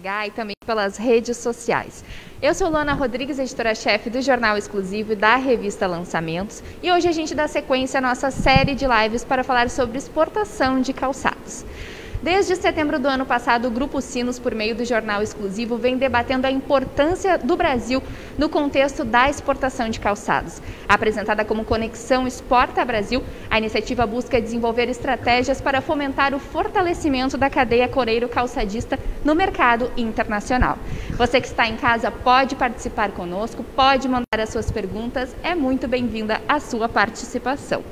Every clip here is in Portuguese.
RH e também pelas redes sociais. Eu sou Luana Rodrigues, editora-chefe do Jornal Exclusivo e da revista Lançamentos, e hoje a gente dá sequência à nossa série de lives para falar sobre exportação de calçados. Desde setembro do ano passado, o Grupo Sinos, por meio do Jornal Exclusivo, vem debatendo a importância do Brasil no contexto da exportação de calçados. Apresentada como Conexão Exporta Brasil, a iniciativa busca desenvolver estratégias para fomentar o fortalecimento da cadeia coreiro-calçadista no mercado internacional. Você que está em casa pode participar conosco, pode mandar as suas perguntas, é muito bem-vinda a sua participação.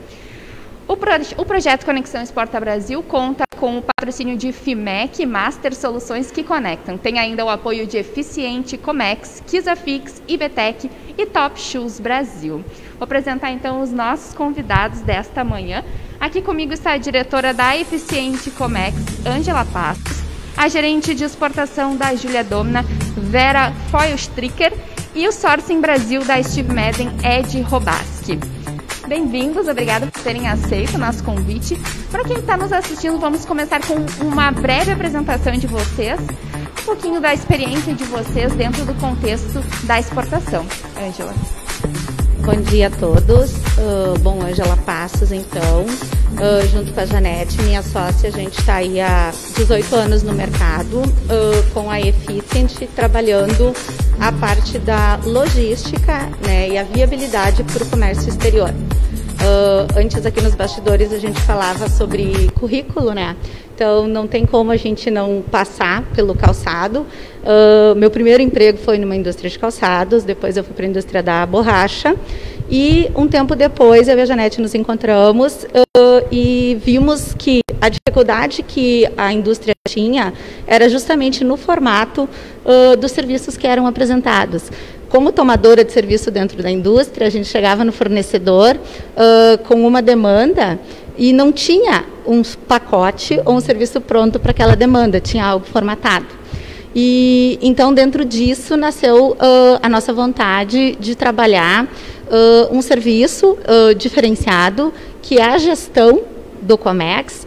O projeto Conexão Exporta Brasil conta com o patrocínio de FIMEC, Master Soluções que Conectam. Tem ainda o apoio de Eficiente, Comex, Kisafix, Ibetec e Top Shoes Brasil. Vou apresentar então os nossos convidados desta manhã. Aqui comigo está a diretora da Eficiente Comex, Ângela Passos, a gerente de exportação da Júlia Domna, Vera Foilstricker, e o Sourcing Brasil da Steve Madden, Ed Robaski. Bem-vindos, obrigada por terem aceito o nosso convite. Para quem está nos assistindo, vamos começar com uma breve apresentação de vocês, um pouquinho da experiência de vocês dentro do contexto da exportação. Ângela. Bom dia a todos. Ângela Passos, então, junto com a Janete, minha sócia, a gente está aí há 18 anos no mercado, com a Efficient, trabalhando a parte da logística, né, e a viabilidade para o comércio exterior. Antes aqui nos bastidores a gente falava sobre currículo, né? Então não tem como a gente não passar pelo calçado. Meu primeiro emprego foi numa indústria de calçados, depois eu fui para a indústria da borracha e um tempo depois eu e a Janete nos encontramos e vimos que a dificuldade que a indústria tinha era justamente no formato dos serviços que eram apresentados. Como tomadora de serviço dentro da indústria, a gente chegava no fornecedor com uma demanda e não tinha um pacote ou um serviço pronto para aquela demanda, tinha algo formatado. E então, dentro disso, nasceu a nossa vontade de trabalhar um serviço diferenciado, que é a gestão do Comex,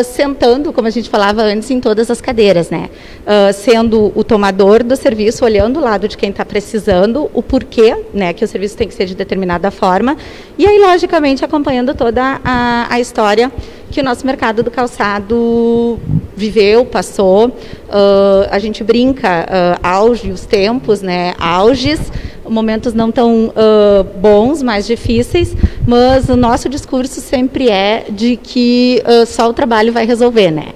sentando, como a gente falava antes, em todas as cadeiras, né? Sendo o tomador do serviço, olhando o lado de quem está precisando, o porquê, né, que o serviço tem que ser de determinada forma, e aí, logicamente, acompanhando toda a história que o nosso mercado do calçado viveu, passou. A gente brinca, auge, os tempos, né, auges, momentos não tão bons, mais difíceis, mas o nosso discurso sempre é de que só o trabalho vai resolver, né?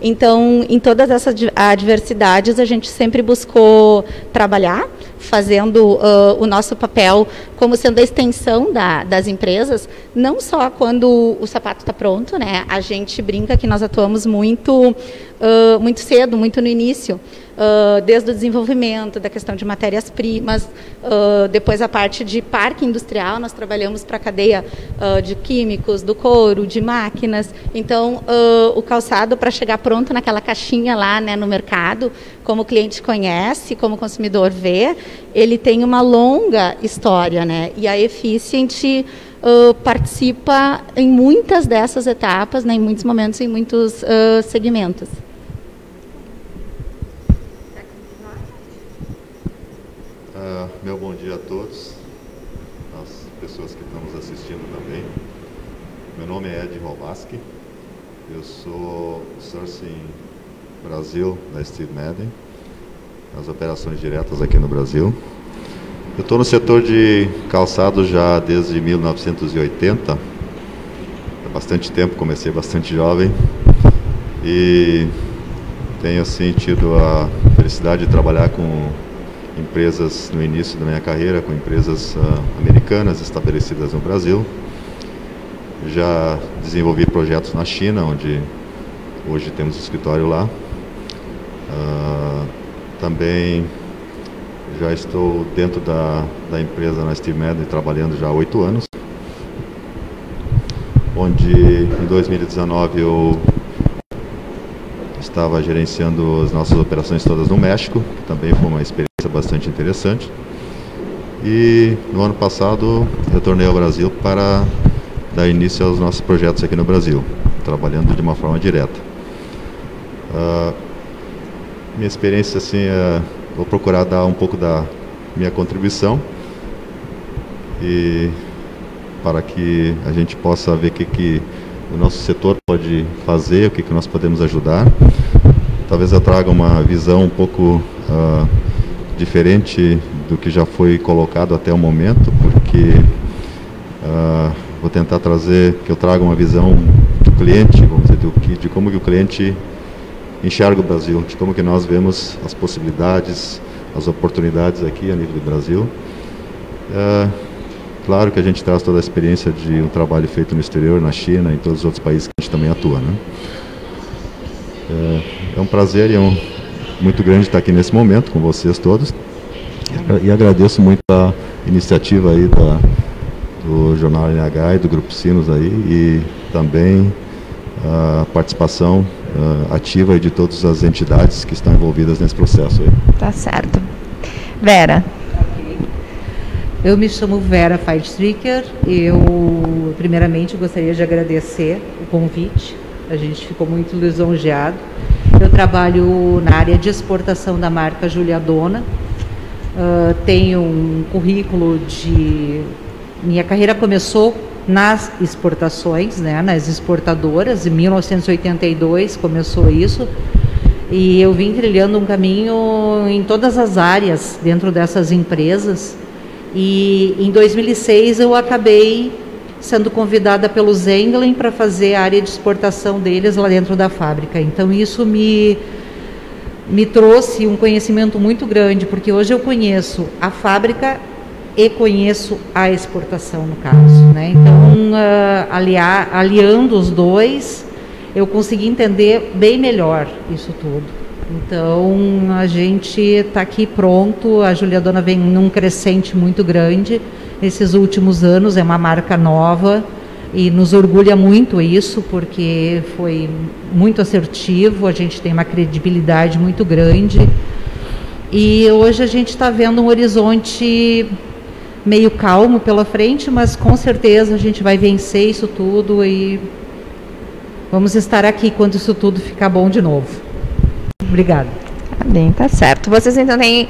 Então, em todas essas adversidades, a gente sempre buscou trabalhar, fazendo o nosso papel como sendo a extensão das empresas, não só quando o sapato está pronto, né? A gente brinca que nós atuamos muito cedo, muito no início, desde o desenvolvimento, da questão de matérias-primas, depois a parte de parque industrial, nós trabalhamos para a cadeia de químicos, do couro, de máquinas. Então, o calçado, para chegar pronto naquela caixinha lá, né, no mercado, como o cliente conhece, como o consumidor vê, ele tem uma longa história, né? E a Efficient participa em muitas dessas etapas, né, em muitos momentos, em muitos segmentos. Meu bom dia a todos, as pessoas que estão nos assistindo também. Meu nome é Ed Robaski, eu sou Sourcing Brasil da Steve Madden, as operações diretas aqui no Brasil. Eu estou no setor de calçado já desde 1980, há bastante tempo, comecei bastante jovem e tenho assim tido a felicidade de trabalhar com empresas no início da minha carreira, com empresas americanas estabelecidas no Brasil. Já desenvolvi projetos na China, onde hoje temos escritório lá. Também já estou dentro da empresa na Steve Madden, trabalhando já há 8 anos, onde em 2019 eu estava gerenciando as nossas operações todas no México, que também foi uma experiência bastante interessante. E no ano passado retornei ao Brasil para dar início aos nossos projetos aqui no Brasil, trabalhando de uma forma direta. minha experiência, assim, vou procurar dar um pouco da minha contribuição e para que a gente possa ver o que o nosso setor pode fazer, o que nós podemos ajudar. Talvez eu traga uma visão um pouco diferente do que já foi colocado até o momento, porque vou tentar trazer, que eu traga uma visão do cliente, vamos dizer, de como que o cliente enxerga o Brasil, de como que nós vemos as possibilidades, as oportunidades aqui a nível do Brasil. Claro que a gente traz toda a experiência de um trabalho feito no exterior, na China e em todos os outros países que a gente também atua, né? É um prazer e muito grande estar aqui nesse momento com vocês todos. E agradeço muito a iniciativa aí do Jornal NH e do Grupo Sinos aí, e também a participação ativa de todas as entidades que estão envolvidas nesse processo aí. Tá certo. Vera. Eu me chamo Vera Feitstricker. Eu, primeiramente, gostaria de agradecer o convite. A gente ficou muito lisonjeado. Eu trabalho na área de exportação da marca Júlia Dona. Tenho um currículo de... Minha carreira começou nas exportações, né, nas exportadoras. Em 1982 começou isso. E eu vim trilhando um caminho em todas as áreas dentro dessas empresas. E em 2006 eu acabei sendo convidada pelo Zenglen para fazer a área de exportação deles lá dentro da fábrica. Então isso me trouxe um conhecimento muito grande, porque hoje eu conheço a fábrica e conheço a exportação, no caso, né? Então, aliando os dois, eu consegui entender bem melhor isso tudo. Então, a gente está aqui pronto. A Júlia Dona vem num crescente muito grande nesses últimos anos, é uma marca nova e nos orgulha muito isso, porque foi muito assertivo, a gente tem uma credibilidade muito grande e hoje a gente está vendo um horizonte meio calmo pela frente, mas com certeza a gente vai vencer isso tudo e vamos estar aqui quando isso tudo ficar bom de novo. Obrigada. Bem, tá certo. Vocês então têm,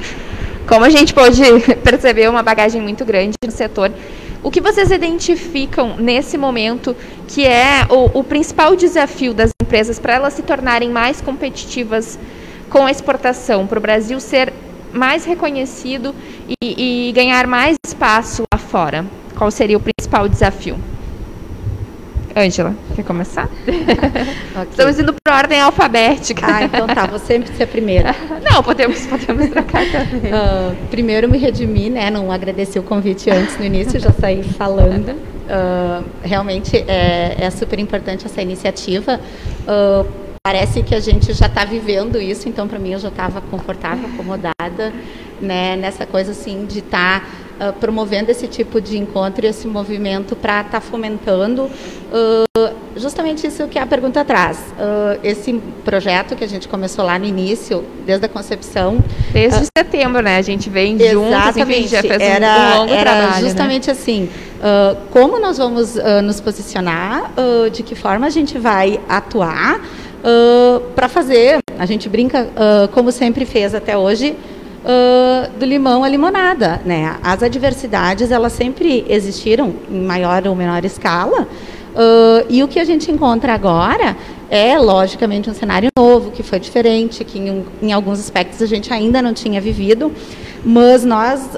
como a gente pôde perceber, uma bagagem muito grande no setor. O que vocês identificam nesse momento que é o principal desafio das empresas para elas se tornarem mais competitivas com a exportação, para o Brasil ser mais reconhecido e ganhar mais espaço lá fora? Qual seria o principal desafio? Ângela, quer começar? Okay. Estamos indo por ordem alfabética. Então tá, vou sempre ser a primeira. Não, podemos trocar também. Primeiro me redimir, né? Não agradeci o convite antes, no início, já saí falando. Realmente é super importante essa iniciativa. Parece que a gente já está vivendo isso, então para mim eu já estava confortável, acomodada, né, nessa coisa assim de estar promovendo esse tipo de encontro e esse movimento para estar fomentando justamente isso que a pergunta traz. Esse projeto que a gente começou lá no início, desde a concepção. Desde setembro, né? A gente vem juntos, enfim, já fez um longo trabalho. Justamente, né? Assim, como nós vamos nos posicionar, de que forma a gente vai atuar para fazer, a gente brinca, como sempre fez até hoje, do limão à limonada, né? As adversidades, elas sempre existiram em maior ou menor escala, e o que a gente encontra agora é, logicamente, um cenário novo, que foi diferente, que em alguns aspectos a gente ainda não tinha vivido, mas nós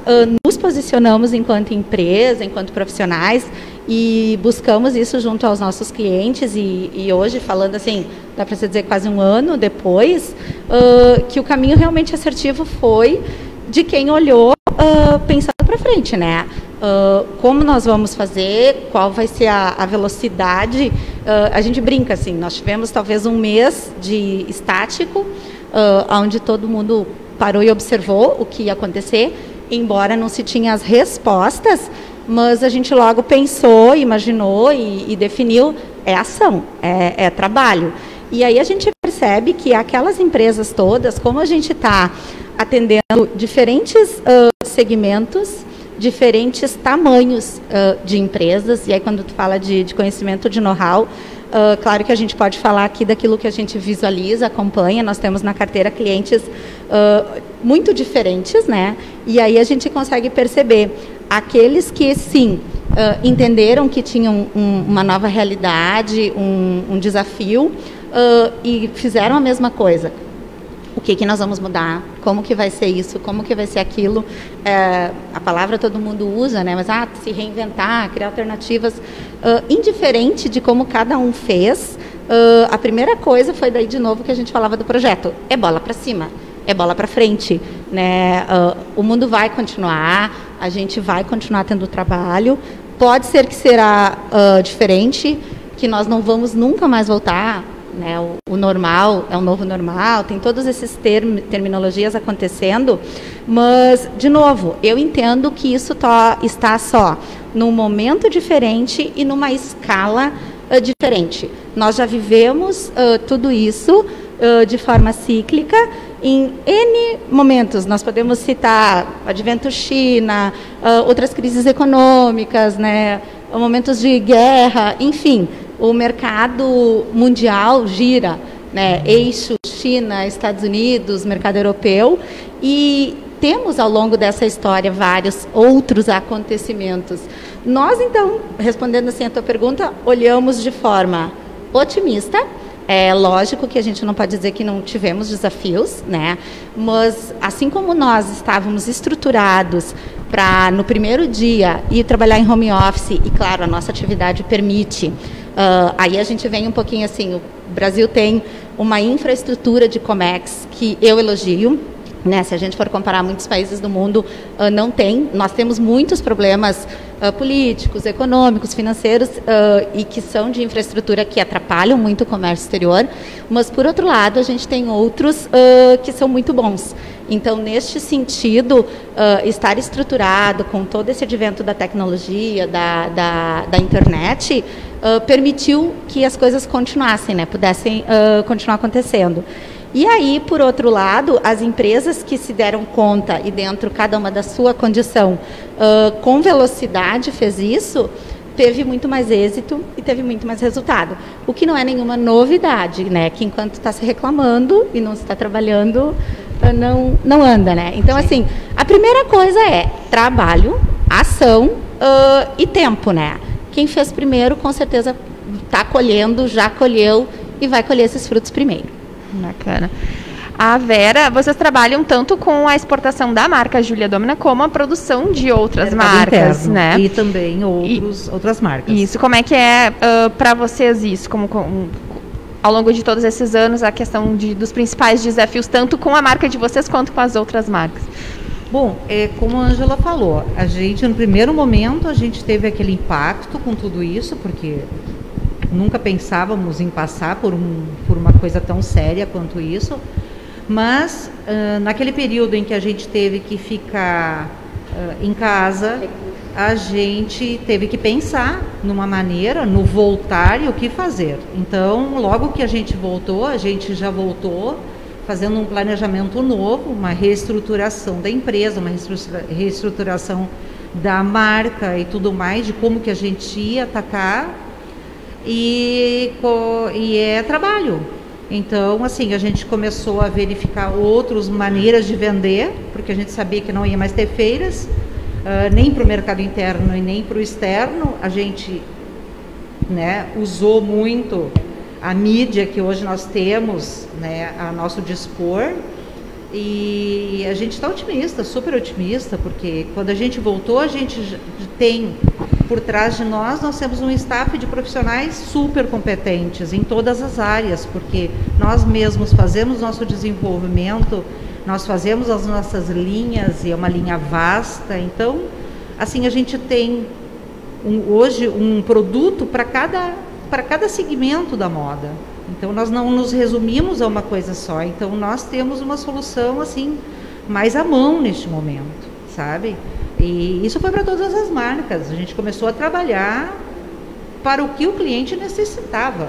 nos posicionamos enquanto empresa, enquanto profissionais, e buscamos isso junto aos nossos clientes, e hoje, falando assim, dá para se dizer quase um ano depois, que o caminho realmente assertivo foi de quem olhou pensando para frente, né? Como nós vamos fazer, qual vai ser a velocidade. A gente brinca assim, nós tivemos talvez um mês de estático, onde todo mundo parou e observou o que ia acontecer, embora não se tinha as respostas, mas a gente logo pensou, imaginou e definiu, é ação, é trabalho. E aí a gente percebe que aquelas empresas todas, como a gente está atendendo diferentes segmentos, diferentes tamanhos de empresas, e aí quando tu fala de conhecimento, de know-how, Claro que a gente pode falar aqui daquilo que a gente visualiza, acompanha. Nós temos na carteira clientes muito diferentes, né? E aí a gente consegue perceber aqueles que, sim, entenderam que tinham uma nova realidade, um desafio, e fizeram a mesma coisa. O que nós vamos mudar? Como que vai ser isso? Como que vai ser aquilo? A palavra todo mundo usa, né? Mas se reinventar, criar alternativas, indiferente de como cada um fez. A primeira coisa foi daí de novo que a gente falava do projeto. É bola para cima, é bola para frente, né? O mundo vai continuar, a gente vai continuar tendo trabalho. Pode ser que será diferente, que nós não vamos nunca mais voltar. Né, o normal é o novo normal, tem todos esses terminologias acontecendo, mas, de novo, eu entendo que isso está só num momento diferente e numa escala diferente. Nós já vivemos tudo isso de forma cíclica em N momentos. Nós podemos citar advento China, outras crises econômicas, né, momentos de guerra, enfim. O mercado mundial gira, né? Eixo China, Estados Unidos, mercado europeu, e temos ao longo dessa história vários outros acontecimentos. Nós, então, respondendo assim a tua pergunta, olhamos de forma otimista. É lógico que a gente não pode dizer que não tivemos desafios, né? Mas assim como nós estávamos estruturados para, no primeiro dia, ir trabalhar em home office, e claro, a nossa atividade permite, aí a gente vem um pouquinho assim, o Brasil tem uma infraestrutura de Comex que eu elogio, né? Se a gente for comparar muitos países do mundo, não tem. Nós temos muitos problemas políticos, econômicos, financeiros, e que são de infraestrutura que atrapalham muito o comércio exterior, mas, por outro lado, a gente tem outros que são muito bons. Então, neste sentido, estar estruturado com todo esse advento da tecnologia, da internet, permitiu que as coisas continuassem, né? Pudessem continuar acontecendo. E aí, por outro lado, as empresas que se deram conta, e dentro cada uma da sua condição, com velocidade fez isso, teve muito mais êxito e teve muito mais resultado. O que não é nenhuma novidade, né? Que enquanto está se reclamando e não se está trabalhando, não anda, né? Então, assim, a primeira coisa é trabalho, ação e tempo, né? Quem fez primeiro, com certeza, está colhendo, já colheu e vai colher esses frutos primeiro. Bacana. A Vera, vocês trabalham tanto com a exportação da marca Júlia Domina como a produção de outras marcas, interno, né? E também outras marcas. Isso, como é que é para vocês isso? Ao longo de todos esses anos, a questão dos principais desafios, tanto com a marca de vocês quanto com as outras marcas? Bom, como a Ângela falou, a gente, no primeiro momento, a gente teve aquele impacto com tudo isso, porque nunca pensávamos em passar por uma coisa tão séria quanto isso, mas naquele período em que a gente teve que ficar em casa, a gente teve que pensar numa maneira, no voltar e o que fazer. Então, logo que a gente voltou, a gente já voltou fazendo um planejamento novo, uma reestruturação da empresa, uma reestruturação da marca e tudo mais, de como que a gente ia atacar. E é trabalho. Então, assim, a gente começou a verificar outras maneiras de vender, porque a gente sabia que não ia mais ter feiras, nem para o mercado interno e nem para o externo. A gente, né, usou muito a mídia que hoje nós temos, né, a nosso dispor. E a gente está otimista, super otimista, porque quando a gente voltou, a gente tem por trás de nós temos um staff de profissionais super competentes em todas as áreas, porque nós mesmos fazemos nosso desenvolvimento, nós fazemos as nossas linhas, e é uma linha vasta. Então, assim, a gente tem hoje um produto para cada segmento da moda. Então, nós não nos resumimos a uma coisa só. Então, nós temos uma solução, assim, mais à mão neste momento, sabe? E isso foi para todas as marcas. A gente começou a trabalhar para o que o cliente necessitava.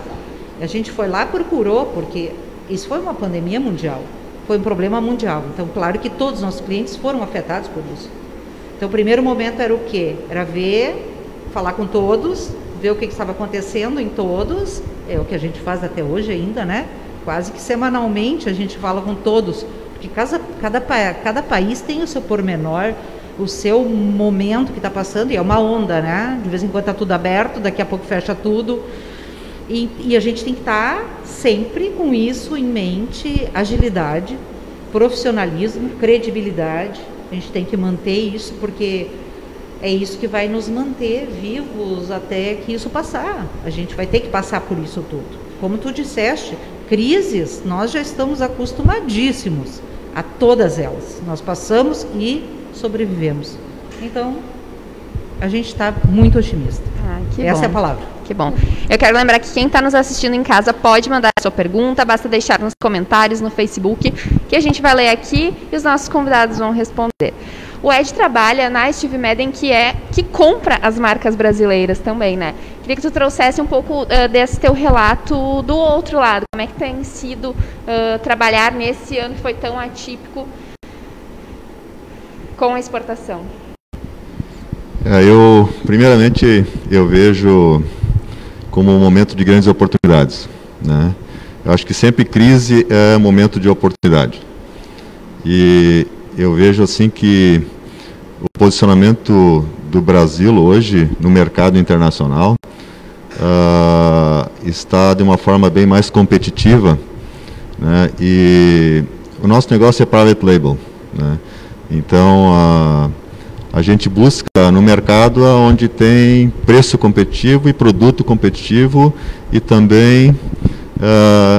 A gente foi lá, procurou, porque isso foi uma pandemia mundial, foi um problema mundial. Então, claro que todos os nossos clientes foram afetados por isso. Então, o primeiro momento era o quê? Era falar com todos, ver o que estava acontecendo em todos, é o que a gente faz até hoje ainda, né? Quase que semanalmente a gente fala com todos, porque cada país tem o seu pormenor, o seu momento que está passando, e é uma onda, né? De vez em quando está tudo aberto, daqui a pouco fecha tudo. E a gente tem que estar sempre com isso em mente, agilidade, profissionalismo, credibilidade. A gente tem que manter isso, porque é isso que vai nos manter vivos até que isso passar. A gente vai ter que passar por isso tudo. Como tu disseste, crises, nós já estamos acostumadíssimos a todas elas. Nós passamos e sobrevivemos. Então, a gente está muito otimista. Essa é a palavra. Que bom. Eu quero lembrar que quem está nos assistindo em casa pode mandar a sua pergunta, basta deixar nos comentários no Facebook, que a gente vai ler aqui e os nossos convidados vão responder. O Ed trabalha na Steve Madden, que compra as marcas brasileiras também, né? Queria que tu trouxesse um pouco desse teu relato do outro lado. Como é que tem sido trabalhar nesse ano que foi tão atípico com a exportação? Primeiramente, eu vejo como um momento de grandes oportunidades, né? Eu acho que sempre crise é momento de oportunidade. E eu vejo assim que o posicionamento do Brasil hoje no mercado internacional está de uma forma bem mais competitiva, né? E o nosso negócio é private label, né? Então a gente busca no mercado onde tem preço competitivo e produto competitivo e também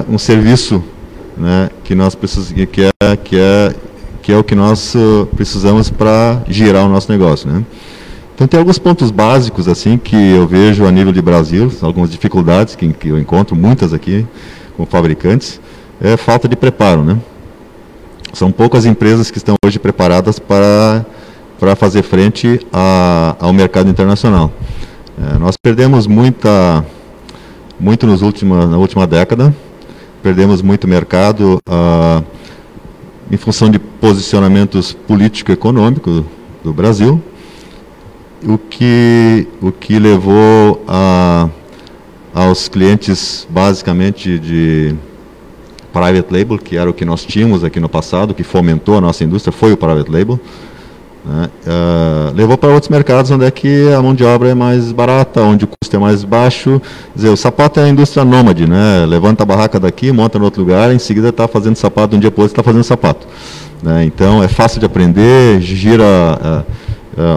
um serviço, né, que nós precisamos, que é o que nós precisamos para girar o nosso negócio, né? Então tem alguns pontos básicos assim que eu vejo a nível de Brasil, algumas dificuldades que eu encontro, muitas aqui com fabricantes, é falta de preparo, né? São poucas empresas que estão hoje preparadas para fazer frente ao mercado internacional. Nós perdemos muito na última década, perdemos muito mercado em função de posicionamentos político-econômicos do Brasil, o que levou aos clientes basicamente de private label, que era o que nós tínhamos aqui no passado, que fomentou a nossa indústria, foi o private label, né? Levou para outros mercados onde é que a mão de obra é mais barata, onde o custo é mais baixo. Quer dizer, o sapato é a indústria nômade, né? Levanta a barraca daqui, monta no outro lugar, em seguida está fazendo sapato, um dia para o outro está fazendo sapato, né? Então é fácil de aprender, gira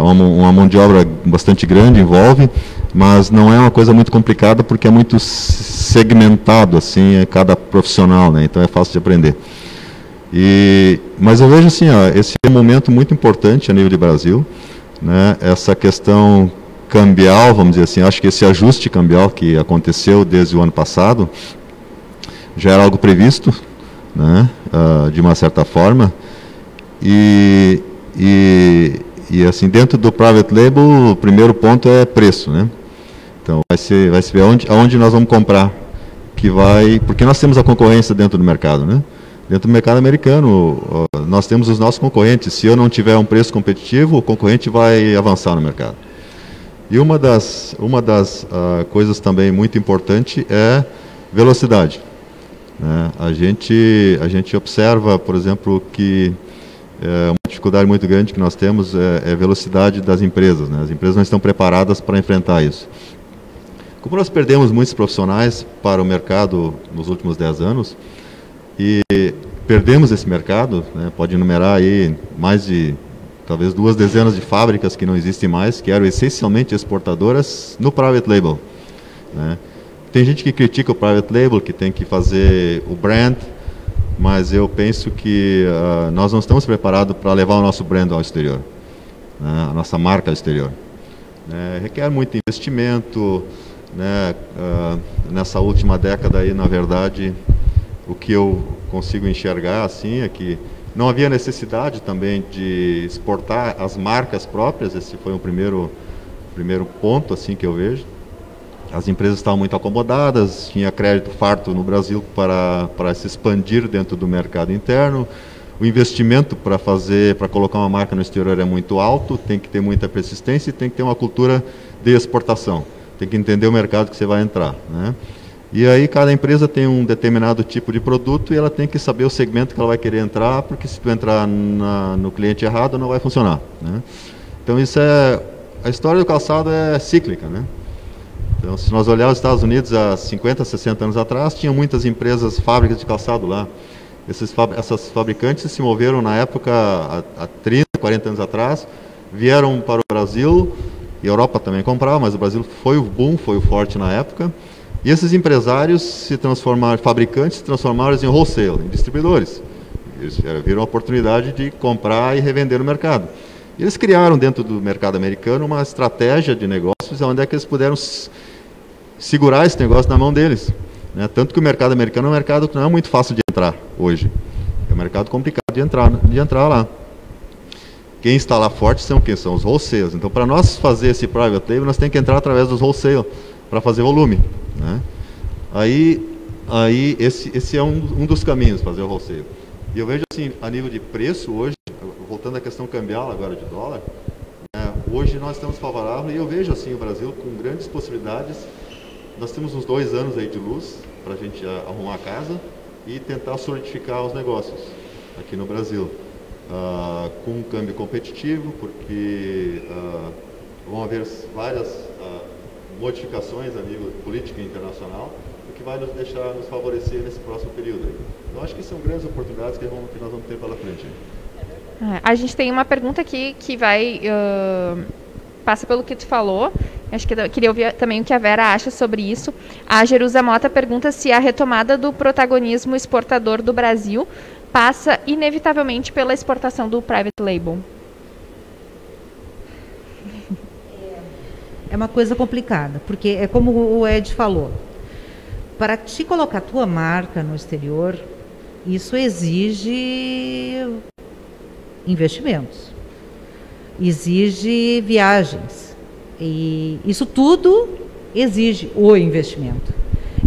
uma mão de obra bastante grande, envolve, mas não é uma coisa muito complicada porque é muito segmentado, assim, é cada profissional, né? Então é fácil de aprender. Mas eu vejo assim, esse é um momento muito importante a nível de Brasil, né? Essa questão cambial, vamos dizer assim, acho que esse ajuste cambial que aconteceu desde o ano passado já era algo previsto, né? De uma certa forma, e assim, dentro do private label, o primeiro ponto é preço, né? Então vai se ver aonde nós vamos comprar, porque nós temos a concorrência dentro do mercado, né? Dentro do mercado americano, nós temos os nossos concorrentes. Se eu não tiver um preço competitivo, o concorrente vai avançar no mercado. E uma das coisas também muito importante é velocidade, né? A gente observa, por exemplo, que uma dificuldade muito grande que nós temos é a velocidade das empresas, né? As empresas não estão preparadas para enfrentar isso. Como nós perdemos muitos profissionais para o mercado nos últimos 10 anos, e perdemos esse mercado, né? Pode enumerar aí mais de talvez 2 dezenas de fábricas que não existem mais, que eram essencialmente exportadoras no private label, né? Tem gente que critica o private label, que tem que fazer o brand, mas eu penso que nós não estamos preparados para levar o nosso brand ao exterior, né? A nossa marca ao exterior, né? Requer muito investimento, né? Nessa última década aí, na verdade, o que eu consigo enxergar assim é que não havia necessidade também de exportar as marcas próprias. Esse foi o primeiro ponto assim que eu vejo. As empresas estavam muito acomodadas, tinha crédito farto no Brasil para se expandir dentro do mercado interno. O investimento para colocar uma marca no exterior é muito alto, tem que ter muita persistência e tem que ter uma cultura de exportação. tem que entender o mercado que você vai entrar, né? E aí cada empresa tem um determinado tipo de produto e ela tem que saber o segmento que ela vai querer entrar, porque se tu entrar no cliente errado não vai funcionar, né? Então isso a história do calçado é cíclica, né? Então se nós olharmos os Estados Unidos há 50, 60 anos atrás, tinha muitas empresas, fábricas de calçado lá. Essas fabricantes se moveram na época, há 30, 40 anos atrás, vieram para o Brasil, e a Europa também comprava, mas o Brasil foi o boom, foi o forte na época. E esses empresários se transformaram, fabricantes se transformaram em wholesale, em distribuidores. Eles viram a oportunidade de comprar e revender no mercado. E eles criaram dentro do mercado americano uma estratégia de negócios onde é que eles puderam segurar esse negócio na mão deles, né? Tanto que o mercado americano é um mercado que não é muito fácil de entrar hoje. É um mercado complicado de entrar lá. Quem está lá forte são quem? São os wholesales. Então, para nós fazer esse private label, nós temos que entrar através dos wholesale para fazer volume, né? Aí esse é um dos caminhos, fazer o wholesale. E eu vejo assim, a nível de preço hoje, voltando à questão cambial agora de dólar, né, hoje nós estamos favoráveis e eu vejo assim o Brasil com grandes possibilidades. Nós temos uns 2 anos aí de luz para a gente arrumar a casa e tentar solidificar os negócios aqui no Brasil. Com um câmbio competitivo, porque vão haver várias modificações a nível político e internacional, o que vai nos favorecer nesse próximo período. Então, acho que são grandes oportunidades que nós vamos ter pela frente. A gente tem uma pergunta aqui que vai passa pelo que tu falou. Acho que eu queria ouvir também o que a Vera acha sobre isso. A Jerusa Mota pergunta se a retomada do protagonismo exportador do Brasil passa inevitavelmente pela exportação do private label. É uma coisa complicada, porque é como o Ed falou, para te colocar a tua marca no exterior, isso exige investimentos, exige viagens, e isso tudo exige o investimento.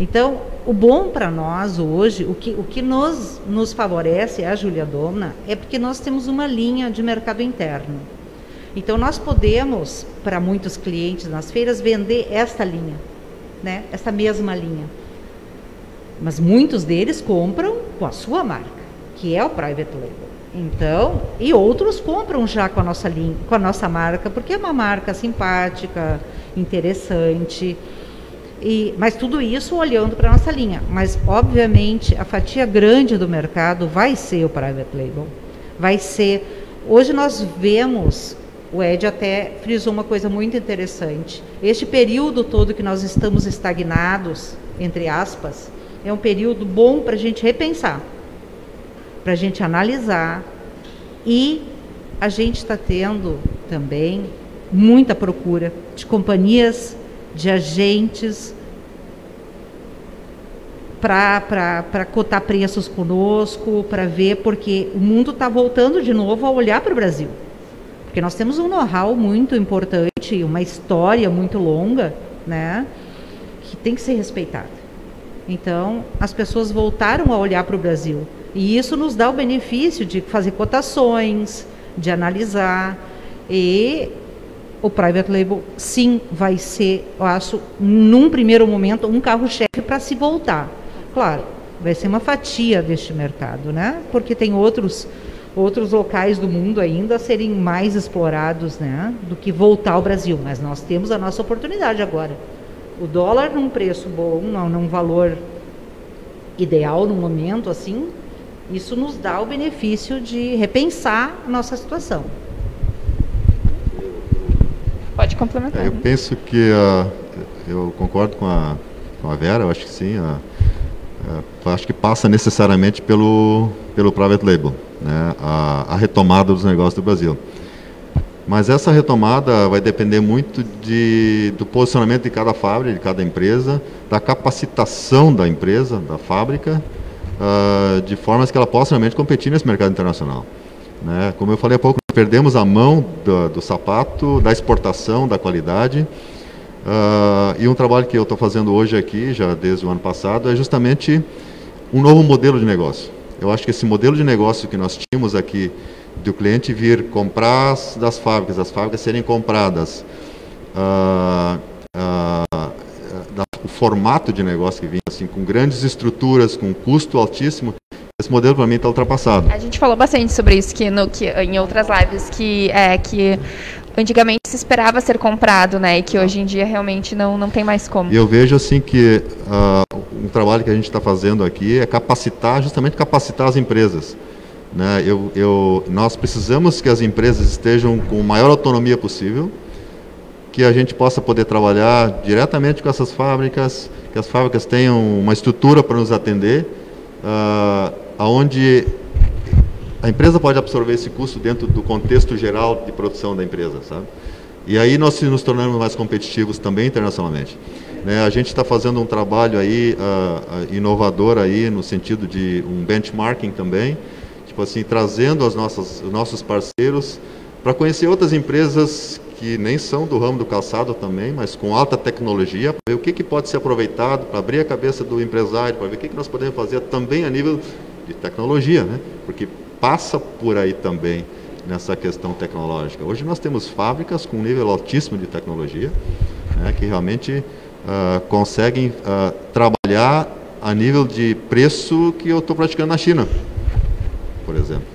Então, o bom para nós hoje, o que nos favorece, a Júlia Dona, é porque nós temos uma linha de mercado interno. Então, nós podemos, para muitos clientes nas feiras, vender esta linha, né? Esta mesma linha. Mas muitos deles compram com a sua marca, que é o private label. Então, e outros compram já com a nossa linha, com a nossa marca, porque é uma marca simpática, interessante. Mas tudo isso olhando para a nossa linha. Mas, obviamente, a fatia grande do mercado vai ser o private label. Vai ser... Hoje nós vemos, o Ed até frisou uma coisa muito interessante. Este período todo que nós estamos estagnados, entre aspas, é um período bom para a gente repensar, para a gente analisar. E a gente está tendo também muita procura de companhias, de agentes para cotar preços conosco, para ver, porque o mundo está voltando de novo a olhar para o Brasil. Porque nós temos um know-how muito importante, uma história muito longa, né, que tem que ser respeitada. Então, as pessoas voltaram a olhar para o Brasil. E isso nos dá o benefício de fazer cotações, de analisar. E o private label, sim, vai ser, eu acho, num primeiro momento, um carro-chefe para se voltar. Claro, vai ser uma fatia deste mercado, né? Porque tem outros locais do mundo ainda a serem mais explorados, né, do que voltar ao Brasil. Mas nós temos a nossa oportunidade agora. O dólar num preço bom, num valor ideal no momento, assim, isso nos dá o benefício de repensar a nossa situação. Pode complementar. Eu penso que eu concordo com a Vera, eu acho que sim. Acho que passa necessariamente pelo private label, né, a retomada dos negócios do Brasil. Mas essa retomada vai depender muito do posicionamento de cada fábrica, de cada empresa, da capacitação da empresa, da fábrica, de formas que ela possa realmente competir nesse mercado internacional, né? Como eu falei há pouco, nós perdemos a mão do sapato, da exportação, da qualidade. E um trabalho que eu estou fazendo hoje aqui, já desde o ano passado, é justamente um novo modelo de negócio. Eu acho que esse modelo de negócio que nós tínhamos aqui, do cliente vir comprar das fábricas, as fábricas serem compradas, formato de negócio que vinha, assim, com grandes estruturas, com custo altíssimo, esse modelo para mim está ultrapassado. A gente falou bastante sobre isso que em outras lives, que antigamente se esperava ser comprado, né? E que hoje em dia realmente não tem mais como. E eu vejo assim que um trabalho que a gente está fazendo aqui é justamente capacitar as empresas. Né? Nós precisamos que as empresas estejam com a maior autonomia possível, que a gente possa poder trabalhar diretamente com essas fábricas, que as fábricas tenham uma estrutura para nos atender, onde a empresa pode absorver esse custo dentro do contexto geral de produção da empresa, sabe? E aí nós nos tornamos mais competitivos também internacionalmente. Né? A gente está fazendo um trabalho aí inovador aí no sentido de um benchmarking também, tipo assim, trazendo os nossos parceiros para conhecer outras empresas que nem são do ramo do calçado também, mas com alta tecnologia, para ver o que pode ser aproveitado, para abrir a cabeça do empresário, para ver o que nós podemos fazer também a nível de tecnologia, né? Porque passa por aí também nessa questão tecnológica. Hoje nós temos fábricas com um nível altíssimo de tecnologia, né, que realmente conseguem trabalhar a nível de preço que eu estou praticando na China, por exemplo.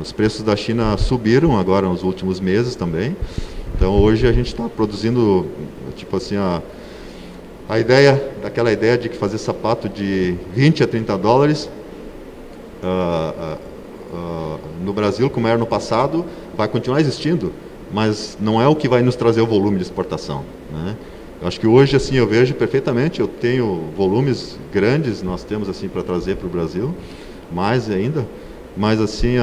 Os preços da China subiram agora nos últimos meses também. Então hoje a gente está produzindo, tipo assim, daquela ideia de que fazer sapato de 20 a 30 dólares no Brasil, como era no passado, vai continuar existindo, mas não é o que vai nos trazer o volume de exportação, né? Eu acho que hoje, assim, eu vejo perfeitamente, eu tenho volumes grandes, nós temos, assim, para trazer para o Brasil, mais ainda, mas, assim,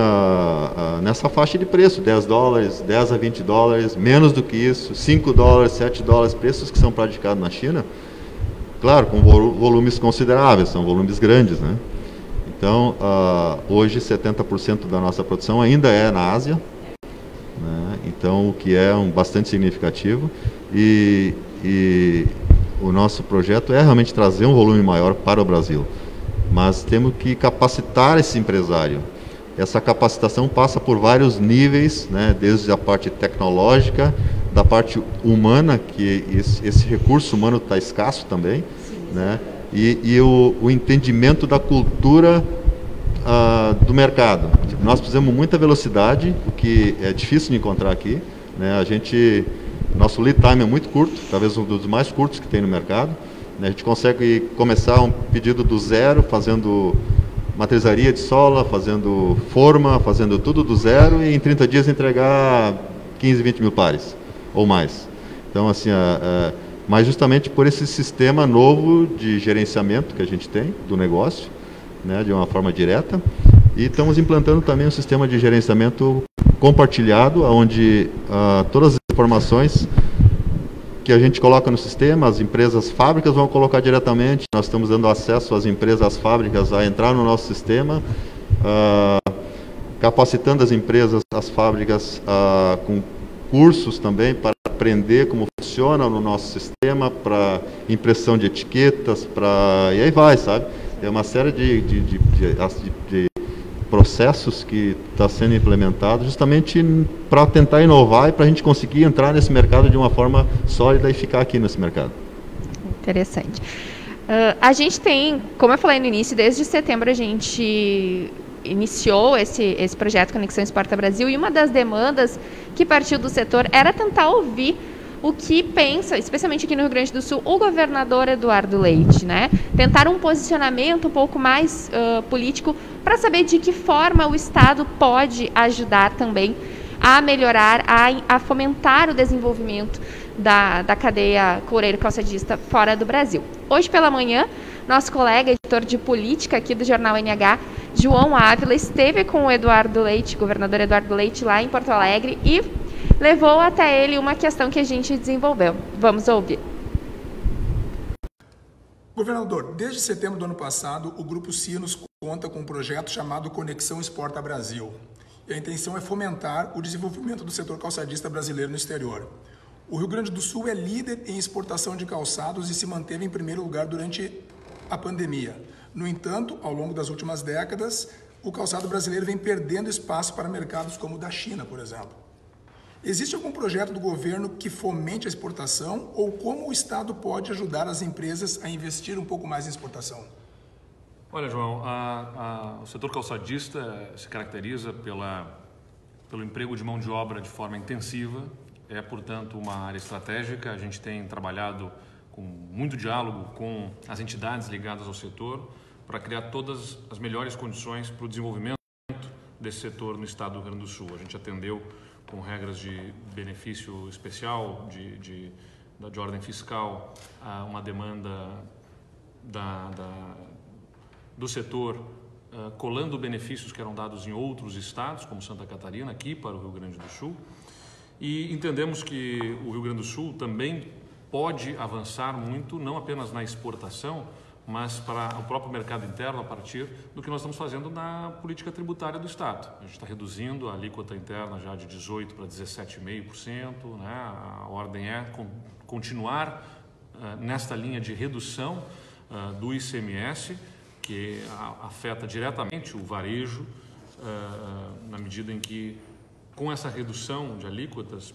nessa faixa de preço, 10 dólares, 10 a 20 dólares, menos do que isso, 5 dólares, 7 dólares, preços que são praticados na China, claro, com volumes consideráveis, são volumes grandes, né? Então, hoje 70% da nossa produção ainda é na Ásia, né? Então, o que é bastante significativo, e o nosso projeto é realmente trazer um volume maior para o Brasil, mas temos que capacitar esse empresário. Essa capacitação passa por vários níveis, né? Desde a parte tecnológica, da parte humana, que esse recurso humano está escasso também, né? E o entendimento da cultura do mercado. Nós precisamos muita velocidade, o que é difícil de encontrar aqui, né? Nosso lead time é muito curto, talvez um dos mais curtos que tem no mercado, né? A gente consegue começar um pedido do zero, fazendo matrizaria de sola, fazendo forma, fazendo tudo do zero, e em 30 dias entregar 15, 20 mil pares ou mais. Então, assim, mas justamente por esse sistema novo de gerenciamento que a gente tem do negócio, né, de uma forma direta, e estamos implantando também um sistema de gerenciamento compartilhado, onde todas as informações que a gente coloca no sistema, as empresas, fábricas vão colocar diretamente, nós estamos dando acesso às empresas, às fábricas a entrar no nosso sistema, capacitando as empresas, as fábricas com cursos também para aprender como funciona no nosso sistema, para impressão de etiquetas, e aí vai, sabe? É uma série de processos que está sendo implementado justamente para tentar inovar e para a gente conseguir entrar nesse mercado de uma forma sólida e ficar aqui nesse mercado. Interessante. A gente tem, como eu falei no início, desde setembro a gente iniciou esse projeto Conexão Exporta Brasil, e uma das demandas que partiu do setor era tentar ouvir o que pensa, especialmente aqui no Rio Grande do Sul, o governador Eduardo Leite, né? Tentar um posicionamento um pouco mais político para saber de que forma o Estado pode ajudar também a melhorar, a fomentar o desenvolvimento da cadeia coureiro-calçadista fora do Brasil. Hoje pela manhã, nosso colega, editor de política aqui do Jornal NH, João Ávila, esteve com o Eduardo Leite, governador Eduardo Leite, lá em Porto Alegre, e levou até ele uma questão que a gente desenvolveu. Vamos ouvir. Governador, desde setembro do ano passado, o Grupo Sinos conta com um projeto chamado Conexão Exporta Brasil. E a intenção é fomentar o desenvolvimento do setor calçadista brasileiro no exterior. O Rio Grande do Sul é líder em exportação de calçados e se manteve em primeiro lugar durante a pandemia. No entanto, ao longo das últimas décadas, o calçado brasileiro vem perdendo espaço para mercados como o da China, por exemplo. Existe algum projeto do governo que fomente a exportação ou como o Estado pode ajudar as empresas a investir um pouco mais em exportação? Olha, João, o setor calçadista se caracteriza pelo emprego de mão de obra de forma intensiva, é, portanto, uma área estratégica. A gente tem trabalhado com muito diálogo com as entidades ligadas ao setor para criar todas as melhores condições para o desenvolvimento desse setor no estado do Rio Grande do Sul. A gente atendeu com regras de benefício especial, de ordem fiscal, a uma demanda do setor, colando benefícios que eram dados em outros estados, como Santa Catarina, aqui para o Rio Grande do Sul. E entendemos que o Rio Grande do Sul também pode avançar muito, não apenas na exportação, mas para o próprio mercado interno, a partir do que nós estamos fazendo na política tributária do Estado. A gente está reduzindo a alíquota interna já de 18% para 17,5%, né? A ordem é continuar nesta linha de redução do ICMS, que afeta diretamente o varejo, na medida em que, com essa redução de alíquotas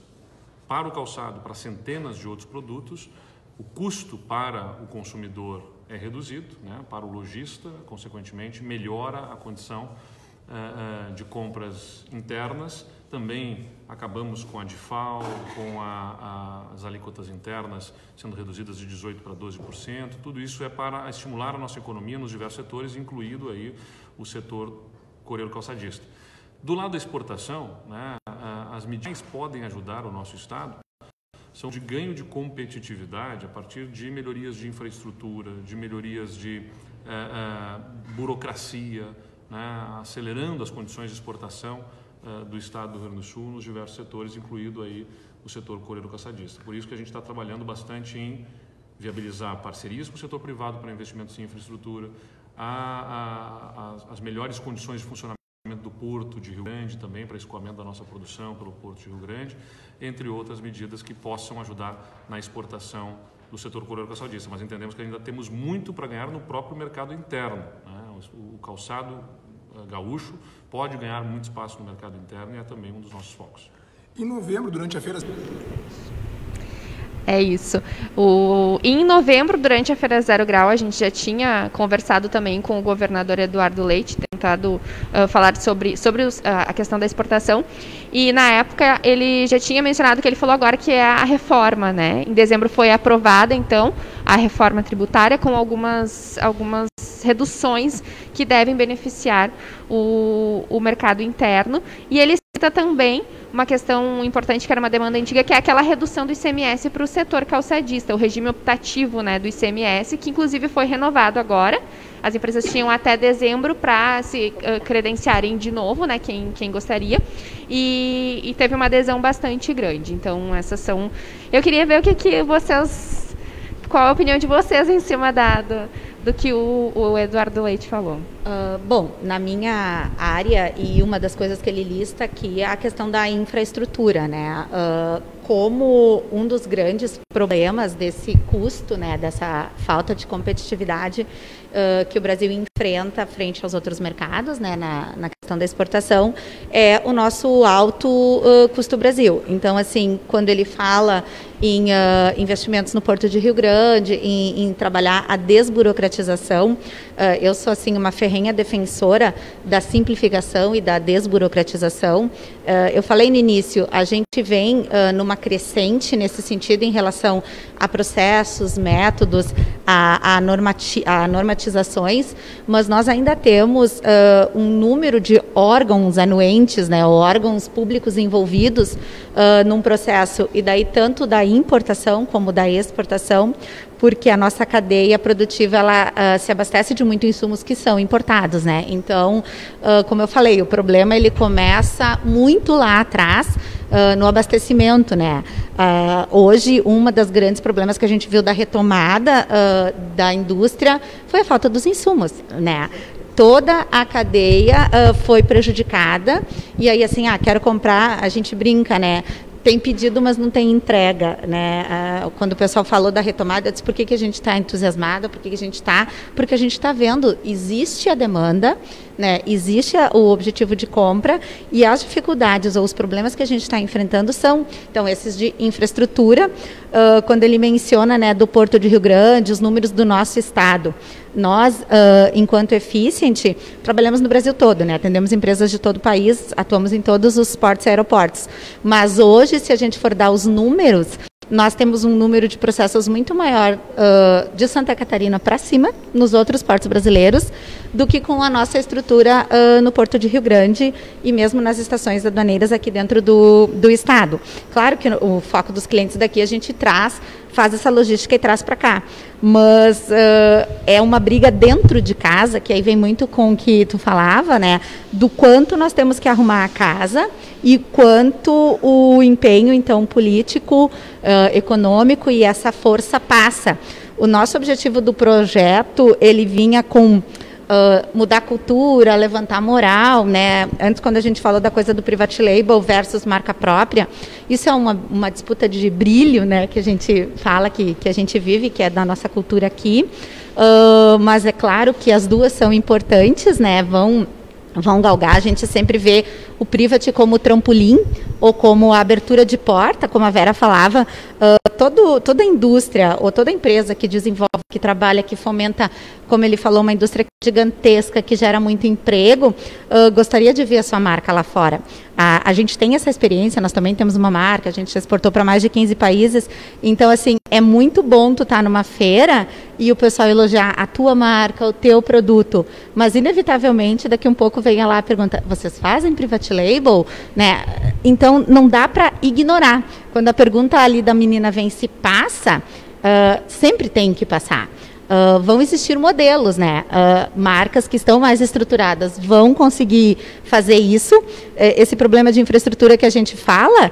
para o calçado, para centenas de outros produtos, o custo para o consumidor é reduzido, né? Para o lojista, consequentemente, melhora a condição de compras internas. Também acabamos com a DIFAL, com as alíquotas internas sendo reduzidas de 18% para 12%. Tudo isso é para estimular a nossa economia nos diversos setores, incluído aí o setor coreiro-calçadista. Do lado da exportação, né, as medidas que podem ajudar o nosso Estado são de ganho de competitividade a partir de melhorias de infraestrutura, de melhorias de burocracia, né, acelerando as condições de exportação do Estado do Rio Grande do Sul nos diversos setores, incluído aí o setor coreiro-calçadista. Por isso que a gente está trabalhando bastante em viabilizar parcerias com o setor privado para investimentos em infraestrutura, as melhores condições de funcionamento do Porto de Rio Grande também para escoamento da nossa produção pelo Porto de Rio Grande, entre outras medidas que possam ajudar na exportação do setor coreiro-calçadista. Mas entendemos que ainda temos muito para ganhar no próprio mercado interno, né? O calçado gaúcho pode ganhar muito espaço no mercado interno e é também um dos nossos focos. Em novembro, durante a feira... É isso. Em novembro, durante a Feira Zero Grau, a gente já tinha conversado também com o governador Eduardo Leite, tentado falar sobre a questão da exportação. E, na época, ele já tinha mencionado que ele falou agora que é a reforma, né? Em dezembro foi aprovada, então, a reforma tributária com algumas reduções que devem beneficiar o mercado interno. E ele cita também uma questão importante, que era uma demanda antiga, que é aquela redução do ICMS para o setor calçadista, o regime optativo, né, do ICMS, que inclusive foi renovado agora. As empresas tinham até dezembro para se credenciarem de novo, né, quem gostaria, e teve uma adesão bastante grande. Então, essas são... Eu queria ver qual a opinião de vocês em cima do que o Eduardo Leite falou. Bom, na minha área, e uma das coisas que ele lista aqui é a questão da infraestrutura, né? Como um dos grandes problemas desse custo, né, dessa falta de competitividade que o Brasil enfrenta frente aos outros mercados, né, na questão da exportação, é o nosso alto custo Brasil. Então, assim, quando ele fala em investimentos no Porto de Rio Grande, em trabalhar a desburocratização, eu sou, assim, uma ferrenha defensora da simplificação e da desburocratização. Eu falei no início, a gente vem numa crescente nesse sentido em relação a processos, métodos, a normatizações, mas nós ainda temos um número de órgãos anuentes, né, órgãos públicos envolvidos num processo, e daí tanto da importação como da exportação, porque a nossa cadeia produtiva ela se abastece de muitos insumos que são importados, né? Então, como eu falei, o problema ele começa muito lá atrás, no abastecimento, né? Hoje, uma das grandes problemas que a gente viu da retomada da indústria foi a falta dos insumos, né? Toda a cadeia foi prejudicada, e aí assim, quero comprar, a gente brinca, né? tem pedido, mas não tem entrega, né? Quando o pessoal falou da retomada, eu disse, por que a gente está entusiasmada? Por que a gente está? Porque a gente está vendo, existe a demanda, né? Existe o objetivo de compra e as dificuldades ou os problemas que a gente está enfrentando são, então, esses de infraestrutura, quando ele menciona, né, do Porto de Rio Grande, os números do nosso estado. Nós, enquanto Efficient, trabalhamos no Brasil todo, né? Atendemos empresas de todo o país, atuamos em todos os portos e aeroportos. Mas hoje, se a gente for dar os números, nós temos um número de processos muito maior de Santa Catarina para cima, nos outros portos brasileiros, do que com a nossa estrutura no Porto de Rio Grande e mesmo nas estações aduaneiras aqui dentro do estado. Claro que o foco dos clientes daqui a gente faz essa logística e traz para cá. Mas é uma briga dentro de casa, que aí vem muito com o que tu falava, né? Do quanto nós temos que arrumar a casa e quanto o empenho, então, político, econômico e essa força passa. O nosso objetivo do projeto, ele vinha com mudar a cultura, levantar a moral, né? Antes, quando a gente falou da coisa do private label versus marca própria, isso é uma disputa de brilho, né? Que a gente fala, que a gente vive, que é da nossa cultura aqui. Mas é claro que as duas são importantes, né? Vão galgar. A gente sempre vê o private como trampolim ou como a abertura de porta, como a Vera falava. Toda indústria ou toda empresa que desenvolve, que trabalha, que fomenta, como ele falou, uma indústria gigantesca que gera muito emprego, gostaria de ver a sua marca lá fora. A gente tem essa experiência, nós também temos uma marca, a gente exportou para mais de 15 países, então, assim, é muito bom tu estar numa feira e o pessoal elogiar a tua marca, o teu produto, mas inevitavelmente daqui um pouco venha lá a pergunta, vocês fazem private label? Né? Então, não dá para ignorar. Quando a pergunta ali da menina vem se passa, sempre tem que passar. Vão existir modelos, né? Marcas que estão mais estruturadas vão conseguir fazer isso. Esse problema de infraestrutura que a gente fala,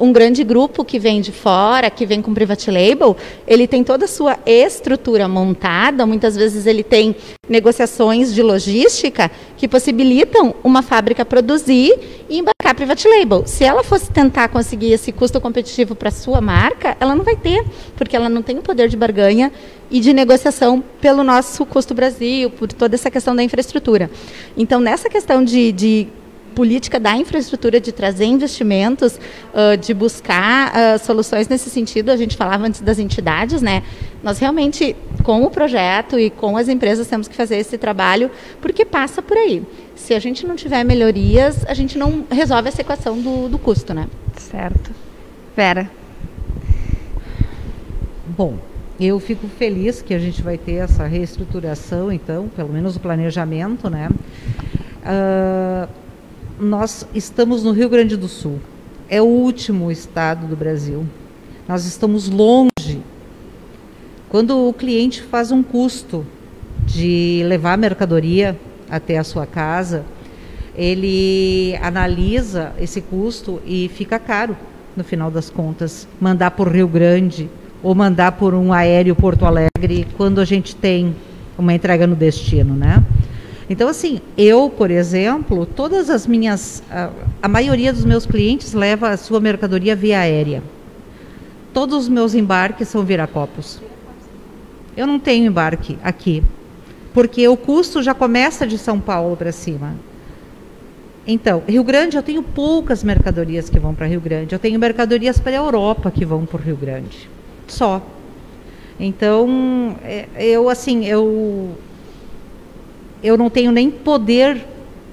um grande grupo que vem de fora, que vem com private label, ele tem toda a sua estrutura montada, muitas vezes ele tem negociações de logística que possibilitam uma fábrica produzir e embarcar private label. Se ela fosse tentar conseguir esse custo competitivo para a sua marca, ela não vai ter, porque ela não tem o poder de barganha e de negociação pelo nosso custo Brasil, por toda essa questão da infraestrutura. Então, nessa questão de política da infraestrutura, de trazer investimentos, de buscar soluções nesse sentido, a gente falava antes das entidades, né? Nós realmente, com o projeto e com as empresas, temos que fazer esse trabalho, porque passa por aí. Se a gente não tiver melhorias, a gente não resolve essa equação do custo, né? Certo. Vera. Bom, eu fico feliz que a gente vai ter essa reestruturação, então, pelo menos o planejamento, né? Nós estamos no Rio Grande do Sul, é o último estado do Brasil. Nós estamos longe. Quando o cliente faz um custo de levar a mercadoria até a sua casa, ele analisa esse custo e fica caro, no final das contas, mandar por Rio Grande ou mandar por um aéreo Porto Alegre, quando a gente tem uma entrega no destino, né? Então, assim, eu, por exemplo, todas as minhas... A maioria dos meus clientes leva a sua mercadoria via aérea. Todos os meus embarques são Viracopos. Eu não tenho embarque aqui, porque o custo já começa de São Paulo para cima. Então, Rio Grande, eu tenho poucas mercadorias que vão para Rio Grande. Eu tenho mercadorias para a Europa que vão para o Rio Grande. Só. Então, eu não tenho nem poder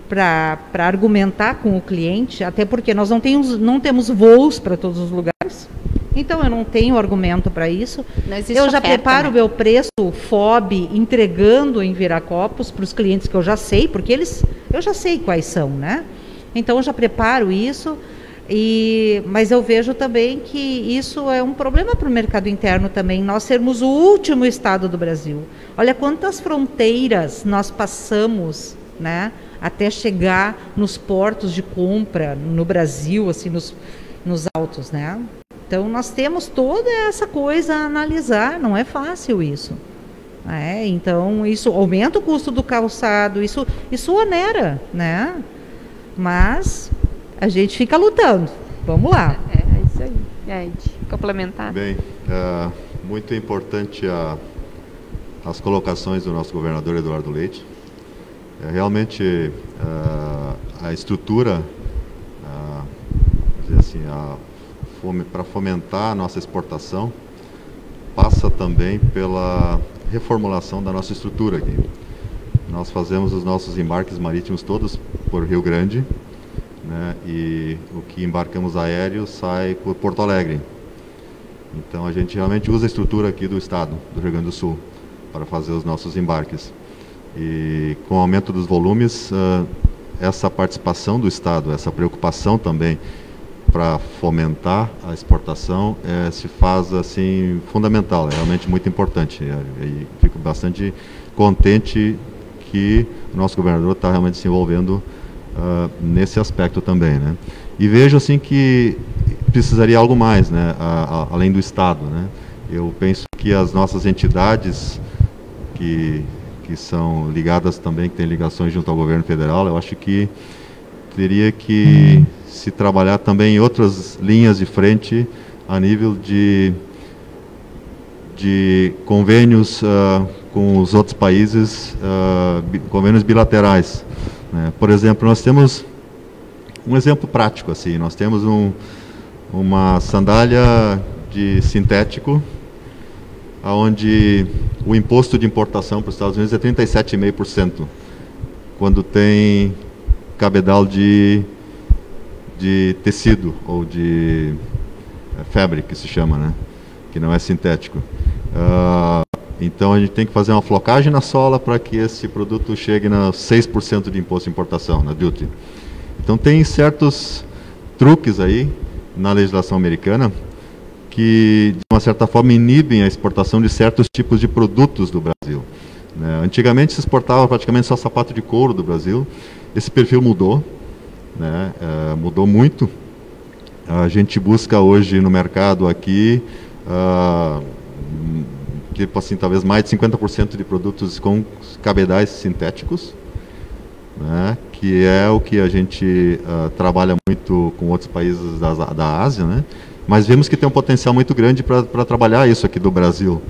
para argumentar com o cliente, até porque nós não temos voos para todos os lugares, então eu não tenho argumento para isso. Eu já preparo o meu preço FOB entregando em Viracopos para os clientes que eu já sei, porque eu já sei quais são, né? Então eu já preparo isso, mas eu vejo também que isso é um problema para o mercado interno também, nós sermos o último estado do Brasil. Olha quantas fronteiras nós passamos, né, até chegar nos portos de compra no Brasil, assim, nos autos, né? Então nós temos toda essa coisa a analisar, não é fácil isso. Então isso aumenta o custo do calçado, isso onera, né? Mas a gente fica lutando. Vamos lá. É isso Ed, complementar. Bem, muito importante as colocações do nosso governador Eduardo Leite. Realmente a estrutura, assim, para fomentar a nossa exportação, passa também pela reformulação da nossa estrutura aqui. Nós fazemos os nossos embarques marítimos todos por Rio Grande, né, e o que embarcamos aéreo sai por Porto Alegre. Então a gente realmente usa a estrutura aqui do estado, do Rio Grande do Sul, para fazer os nossos embarques. E com o aumento dos volumes, essa participação do estado, essa preocupação também para fomentar a exportação se faz assim fundamental, é realmente muito importante. E fico bastante contente que o nosso governador está realmente se envolvendo nesse aspecto também, né? E vejo assim que precisaria algo mais, né? Além do estado, né? Eu penso que as nossas entidades que são ligadas também, que têm ligações junto ao governo federal, eu acho que teria que se trabalhar também em outras linhas de frente a nível de convênios com os outros países, convênios bilaterais, né? Por exemplo, nós temos um exemplo prático, assim, nós temos uma sandália de sintético, onde o imposto de importação para os Estados Unidos é 37,5%, quando tem cabedal de tecido, ou de fabric, que se chama, né? Que não é sintético. Então a gente tem que fazer uma flocagem na sola para que esse produto chegue a 6% de imposto de importação, na duty. Então tem certos truques aí na legislação americana que, de uma certa forma, inibem a exportação de certos tipos de produtos do Brasil, né? Antigamente se exportava praticamente só sapato de couro do Brasil. Esse perfil mudou, né? Mudou muito. A gente busca hoje no mercado aqui, tipo assim, talvez mais de 50% de produtos com cabedais sintéticos, né? Que é o que a gente trabalha muito com outros países da Ásia, né? Mas vemos que tem um potencial muito grande para trabalhar isso aqui do Brasil,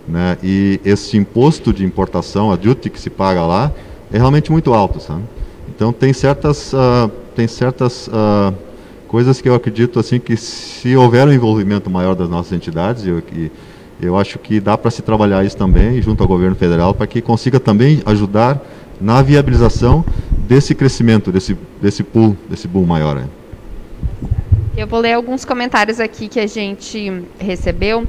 né? E esse imposto de importação, a duty que se paga lá, é realmente muito alto, sabe? Então tem certas coisas que eu acredito assim que, se houver um envolvimento maior das nossas entidades, eu acho que dá para se trabalhar isso também junto ao governo federal, para que consiga também ajudar na viabilização desse crescimento, desse boom maior, né? Eu vou ler alguns comentários aqui que a gente recebeu,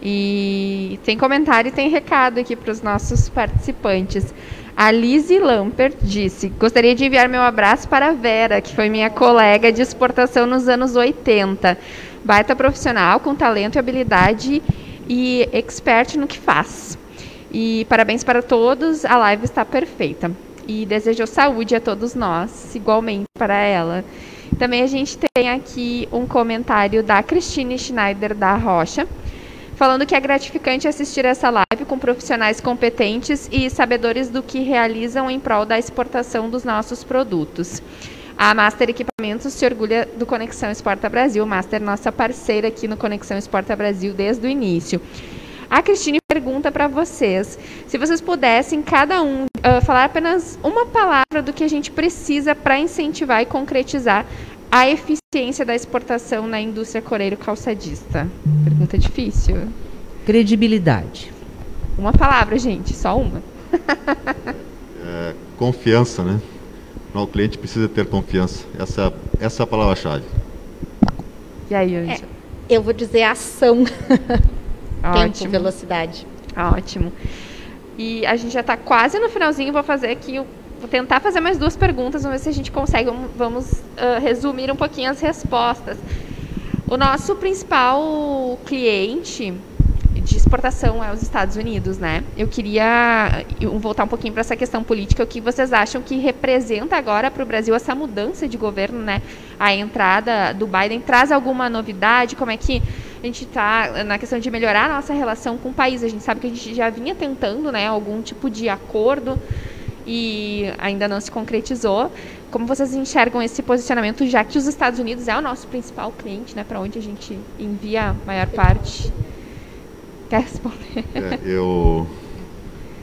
e tem comentário e tem recado aqui para os nossos participantes. A Lizzie Lampert disse: gostaria de enviar meu abraço para a Vera, que foi minha colega de exportação nos anos 80. Baita profissional, com talento e habilidade e expert no que faz. E parabéns para todos, a live está perfeita. E desejou saúde a todos nós, igualmente para ela. Também a gente tem aqui um comentário da Cristine Schneider da Rocha, falando que é gratificante assistir essa live com profissionais competentes e sabedores do que realizam em prol da exportação dos nossos produtos. A Master Equipamentos se orgulha do Conexão Exporta Brasil. Master, nossa parceira aqui no Conexão Exporta Brasil desde o início. A Cristine pergunta para vocês, se vocês pudessem, cada um, falar apenas uma palavra do que a gente precisa para incentivar e concretizar a eficiência da exportação na indústria coreiro-calçadista. Pergunta difícil. Credibilidade. Uma palavra, gente, só uma. Confiança, né? O cliente precisa ter confiança. Essa é a palavra-chave. E aí, Ângela? Eu vou dizer ação. Tempo, velocidade. Ótimo. E a gente já está quase no finalzinho, vou tentar fazer mais 2 perguntas, vamos ver se a gente consegue, vamos resumir um pouquinho as respostas. O nosso principal cliente de exportação é os Estados Unidos, né? Eu queria voltar um pouquinho para essa questão política. O que vocês acham que representa agora para o Brasil essa mudança de governo, né? A entrada do Biden traz alguma novidade? Como é que a gente está na questão de melhorar a nossa relação com o país? A gente sabe que a gente já vinha tentando, né, algum tipo de acordo. e ainda não se concretizou. Como vocês enxergam esse posicionamento, já que os Estados Unidos é o nosso principal cliente, né, para onde a gente envia a maior parte? Quer responder?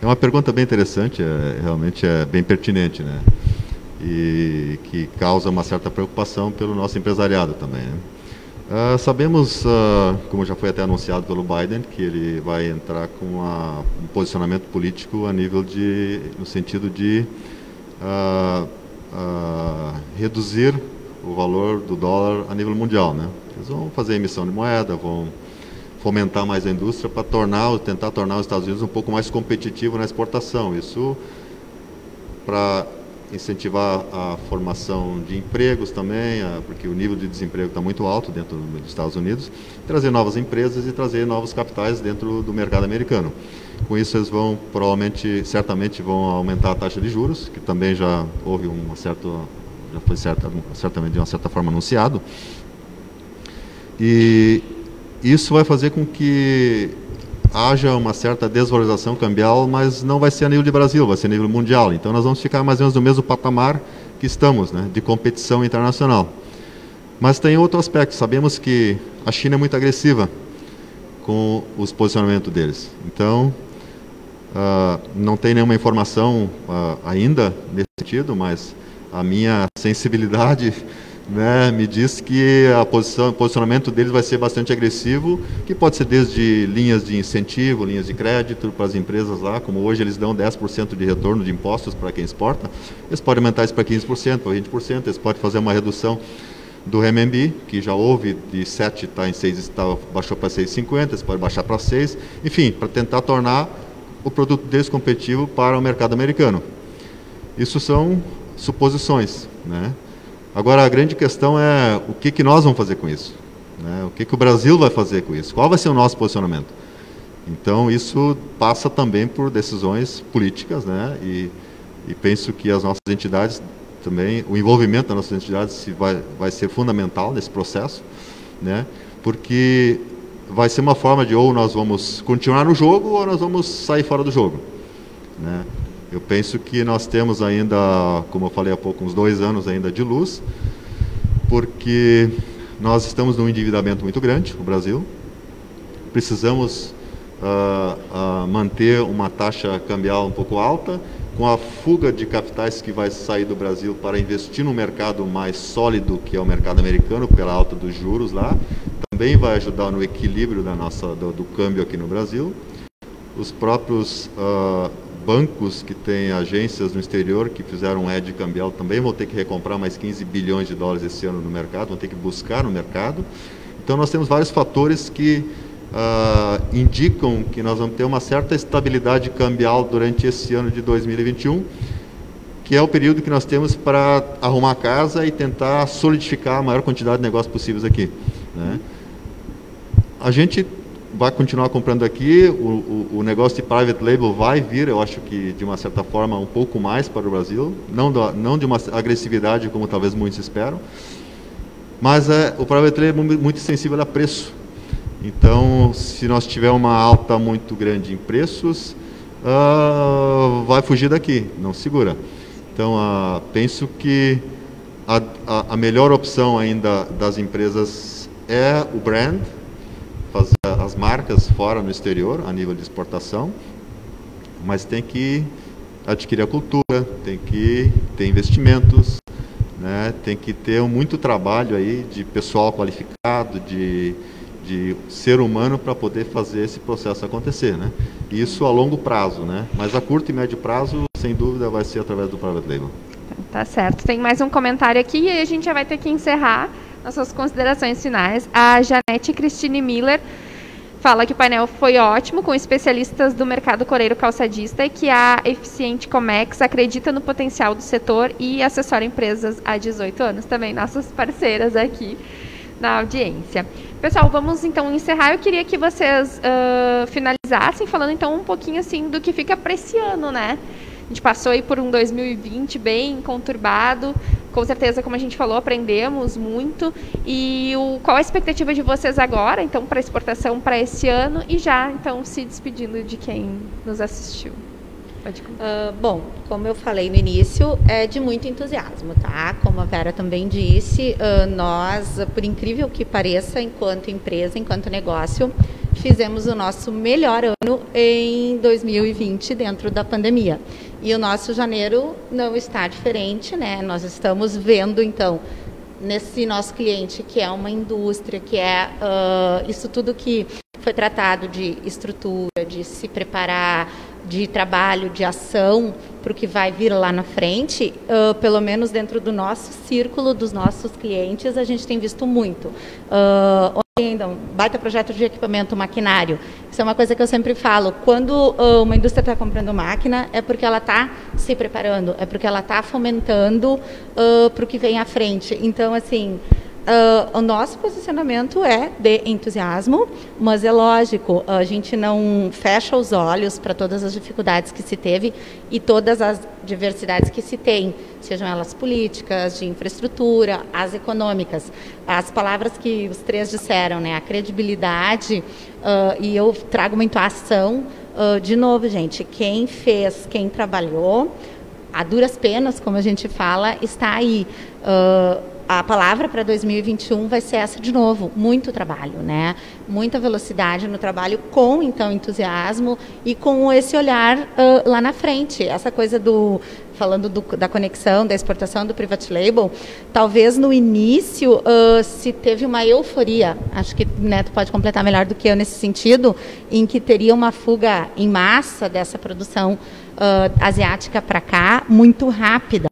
É uma pergunta bem interessante, realmente é bem pertinente, né? E que causa uma certa preocupação pelo nosso empresariado também, né? Sabemos, como já foi até anunciado pelo Biden, que ele vai entrar com um posicionamento político a nível no sentido de reduzir o valor do dólar a nível mundial, né? Eles vão fazer emissão de moeda, vão fomentar mais a indústria para tentar tornar os Estados Unidos um pouco mais competitivo na exportação. Isso para incentivar a formação de empregos também, porque o nível de desemprego está muito alto dentro dos Estados Unidos, trazer novas empresas e trazer novos capitais dentro do mercado americano. Com isso eles vão certamente vão aumentar a taxa de juros, que também já houve já foi certamente de uma certa forma anunciado. E isso vai fazer com que haja uma certa desvalorização cambial, mas não vai ser a nível de Brasil, vai ser a nível mundial. Então nós vamos ficar mais ou menos no mesmo patamar que estamos, né, de competição internacional. Mas tem outro aspecto, sabemos que a China é muito agressiva com os posicionamentos deles. Então, não tem nenhuma informação ainda nesse sentido, mas a minha sensibilidade, né, me diz que o posicionamento deles vai ser bastante agressivo, que pode ser desde linhas de incentivo, linhas de crédito para as empresas lá, como hoje eles dão 10% de retorno de impostos para quem exporta, eles podem aumentar isso para 15%, para 20%, eles podem fazer uma redução do renminbi, que já houve de 7, está em 6, baixou para 6,50, eles podem baixar para 6, enfim, para tentar tornar o produto deles competitivo para o mercado americano. Isso são suposições, né? Agora, a grande questão é o que nós vamos fazer com isso, né? O que o Brasil vai fazer com isso? Qual vai ser o nosso posicionamento? Então, isso passa também por decisões políticas, né? E penso que as nossas entidades também, o envolvimento das nossas entidades vai ser fundamental nesse processo, né? Porque vai ser uma forma de ou nós vamos continuar no jogo ou nós vamos sair fora do jogo, né? Eu penso que nós temos ainda, como eu falei há pouco, uns 2 anos ainda de luz, porque nós estamos num endividamento muito grande, o Brasil. Precisamos manter uma taxa cambial um pouco alta, com a fuga de capitais que vai sair do Brasil para investir no mercado mais sólido, que é o mercado americano, pela alta dos juros lá. Também vai ajudar no equilíbrio do câmbio aqui no Brasil. Os próprios bancos que têm agências no exterior que fizeram um hedge cambial também vão ter que recomprar mais 15 bilhões de dólares esse ano no mercado, vão ter que buscar no mercado. Então nós temos vários fatores que indicam que nós vamos ter uma certa estabilidade cambial durante esse ano de 2021, que é o período que nós temos para arrumar a casa e tentar solidificar a maior quantidade de negócios possíveis aqui, né? A gente vai continuar comprando aqui, o negócio de private label vai vir, eu acho que de uma certa forma um pouco mais para o Brasil, não de uma agressividade como talvez muitos esperam, mas o private label é muito sensível a preço. Então, se nós tivermos uma alta muito grande em preços, vai fugir daqui, não segura. Então, penso que a melhor opção ainda das empresas é o brand, fazer as marcas fora no exterior, a nível de exportação, mas tem que adquirir a cultura, tem que ter investimentos, né? Tem que ter muito trabalho aí de pessoal qualificado, de ser humano para poder fazer esse processo acontecer, né? Isso a longo prazo, né? Mas a curto e médio prazo, sem dúvida, vai ser através do private label. Tá certo. Tem mais um comentário aqui e a gente já vai ter que encerrar nossas considerações finais. A Janete Cristine Miller fala que o painel foi ótimo, com especialistas do mercado coreiro calçadista, e que a Eficiente Comex acredita no potencial do setor e assessora empresas há 18 anos. Também nossas parceiras aqui na audiência. Pessoal, vamos então encerrar. Eu queria que vocês finalizassem falando então um pouquinho assim do que fica para esse ano, né? A gente passou aí por um 2020 bem conturbado, com certeza, como a gente falou, aprendemos muito. E qual a expectativa de vocês agora, então, para exportação para esse ano e já, então, se despedindo de quem nos assistiu? Pode contar. Bom, como eu falei no início, é de muito entusiasmo, tá? Como a Vera também disse, nós, por incrível que pareça, enquanto empresa, enquanto negócio, fizemos o nosso melhor ano em 2020 dentro da pandemia. E o nosso janeiro não está diferente, né? Nós estamos vendo, então, nesse nosso cliente, que é uma indústria, que é isso tudo que foi tratado de estrutura, de se preparar, de trabalho, de ação para o que vai vir lá na frente, pelo menos dentro do nosso círculo, dos nossos clientes, a gente tem visto muito. Ainda um baita projeto de equipamento, maquinário. Isso é uma coisa que eu sempre falo. Quando uma indústria está comprando máquina, é porque ela está se preparando, é porque ela está fomentando para o que vem à frente. Então, assim, o nosso posicionamento é de entusiasmo, mas é lógico, a gente não fecha os olhos para todas as dificuldades que se teve e todas as diversidades que se tem, sejam elas políticas, de infraestrutura, as econômicas. As palavras que os três disseram, né, a credibilidade, e eu trago muito a ação, de novo, gente, quem fez, quem trabalhou, a duras penas, como a gente fala, está aí. A palavra para 2021 vai ser essa de novo, muito trabalho, né? Muita velocidade no trabalho, com, então, entusiasmo e com esse olhar lá na frente. Essa coisa falando da conexão, da exportação do private label, talvez no início se teve uma euforia, acho que o Neto pode completar melhor do que eu nesse sentido, em que teria uma fuga em massa dessa produção asiática para cá, muito rápida.